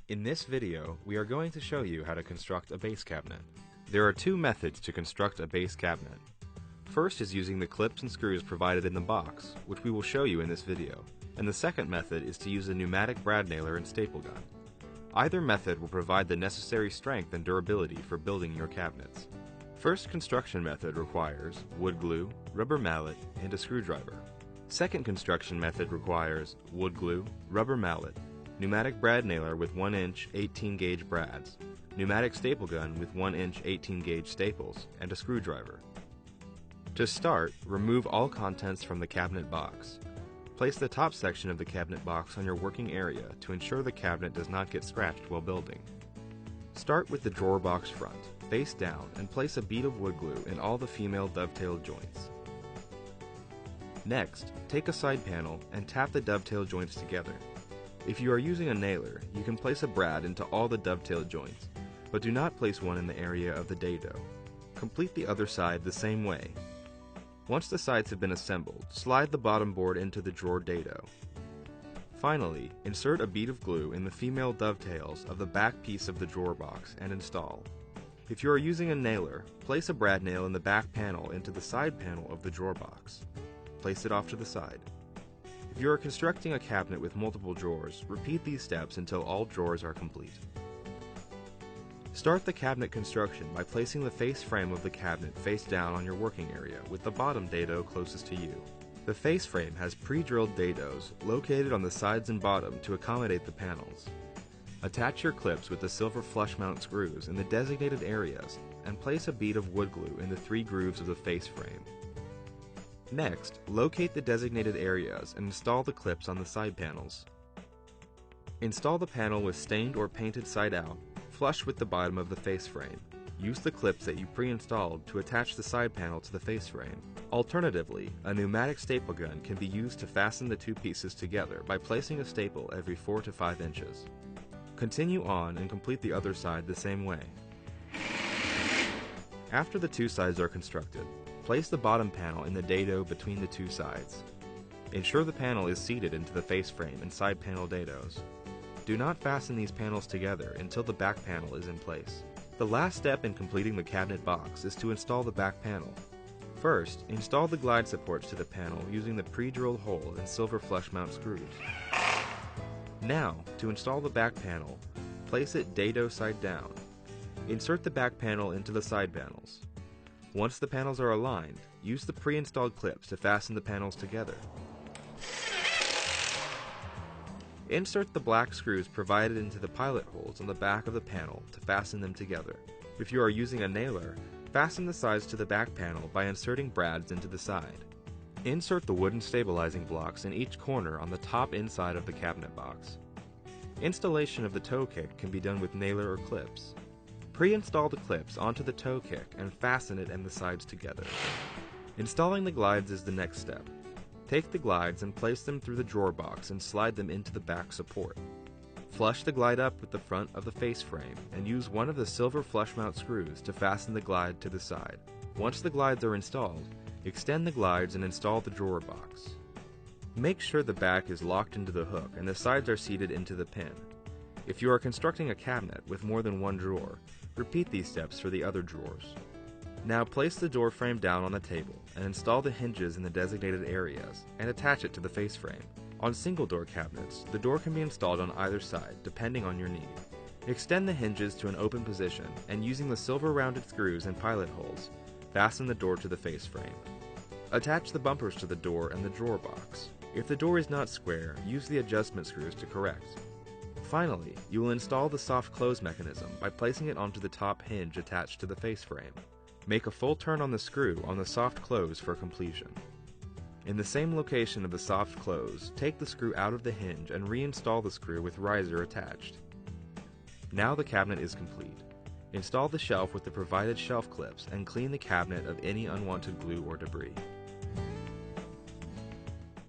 In this video, we are going to show you how to construct a base cabinet. There are two methods to construct a base cabinet. First is using the clips and screws provided in the box, which we will show you in this video, and the second method is to use a pneumatic brad nailer and staple gun. Either method will provide the necessary strength and durability for building your cabinets. First construction method requires wood glue, rubber mallet, and a screwdriver. Second construction method requires wood glue, rubber mallet, pneumatic brad nailer with 1-inch 18-gauge brads, pneumatic staple gun with 1-inch 18-gauge staples, and a screwdriver. To start, remove all contents from the cabinet box. Place the top section of the cabinet box on your working area to ensure the cabinet does not get scratched while building. Start with the drawer box front, face down, and place a bead of wood glue in all the female dovetail joints. Next, take a side panel and tap the dovetail joints together. If you are using a nailer, you can place a brad into all the dovetail joints, but do not place one in the area of the dado. Complete the other side the same way. Once the sides have been assembled, slide the bottom board into the drawer dado. Finally, insert a bead of glue in the female dovetails of the back piece of the drawer box and install. If you are using a nailer, place a brad nail in the back panel into the side panel of the drawer box. Place it off to the side. If you are constructing a cabinet with multiple drawers, repeat these steps until all drawers are complete. Start the cabinet construction by placing the face frame of the cabinet face down on your working area with the bottom dado closest to you. The face frame has pre-drilled dados located on the sides and bottom to accommodate the panels. Attach your clips with the silver flush mount screws in the designated areas and place a bead of wood glue in the 3 grooves of the face frame. Next, locate the designated areas and install the clips on the side panels. Install the panel with stained or painted side out, flush with the bottom of the face frame. Use the clips that you pre-installed to attach the side panel to the face frame. Alternatively, a pneumatic staple gun can be used to fasten the two pieces together by placing a staple every 4 to 5 inches. Continue on and complete the other side the same way. After the two sides are constructed, place the bottom panel in the dado between the two sides. Ensure the panel is seated into the face frame and side panel dados. Do not fasten these panels together until the back panel is in place. The last step in completing the cabinet box is to install the back panel. First, install the glide supports to the panel using the pre-drilled holes and silver flush mount screws. Now, to install the back panel, place it dado side down. Insert the back panel into the side panels. Once the panels are aligned, use the pre-installed clips to fasten the panels together. Insert the black screws provided into the pilot holes on the back of the panel to fasten them together. If you are using a nailer, fasten the sides to the back panel by inserting brads into the side. Insert the wooden stabilizing blocks in each corner on the top inside of the cabinet box. Installation of the toe kick can be done with nailer or clips. Pre-install the clips onto the toe kick and fasten it and the sides together. Installing the glides is the next step. Take the glides and place them through the drawer box and slide them into the back support. Flush the glide up with the front of the face frame and use one of the silver flush mount screws to fasten the glide to the side. Once the glides are installed, extend the glides and install the drawer box. Make sure the back is locked into the hook and the sides are seated into the pin. If you are constructing a cabinet with more than one drawer, repeat these steps for the other drawers. Now place the door frame down on the table and install the hinges in the designated areas and attach it to the face frame. On single door cabinets, the door can be installed on either side depending on your need. Extend the hinges to an open position and using the silver rounded screws and pilot holes, fasten the door to the face frame. Attach the bumpers to the door and the drawer box. If the door is not square, use the adjustment screws to correct. Finally, you will install the soft close mechanism by placing it onto the top hinge attached to the face frame. Make a full turn on the screw on the soft close for completion. In the same location of the soft close, take the screw out of the hinge and reinstall the screw with riser attached. Now the cabinet is complete. Install the shelf with the provided shelf clips and clean the cabinet of any unwanted glue or debris.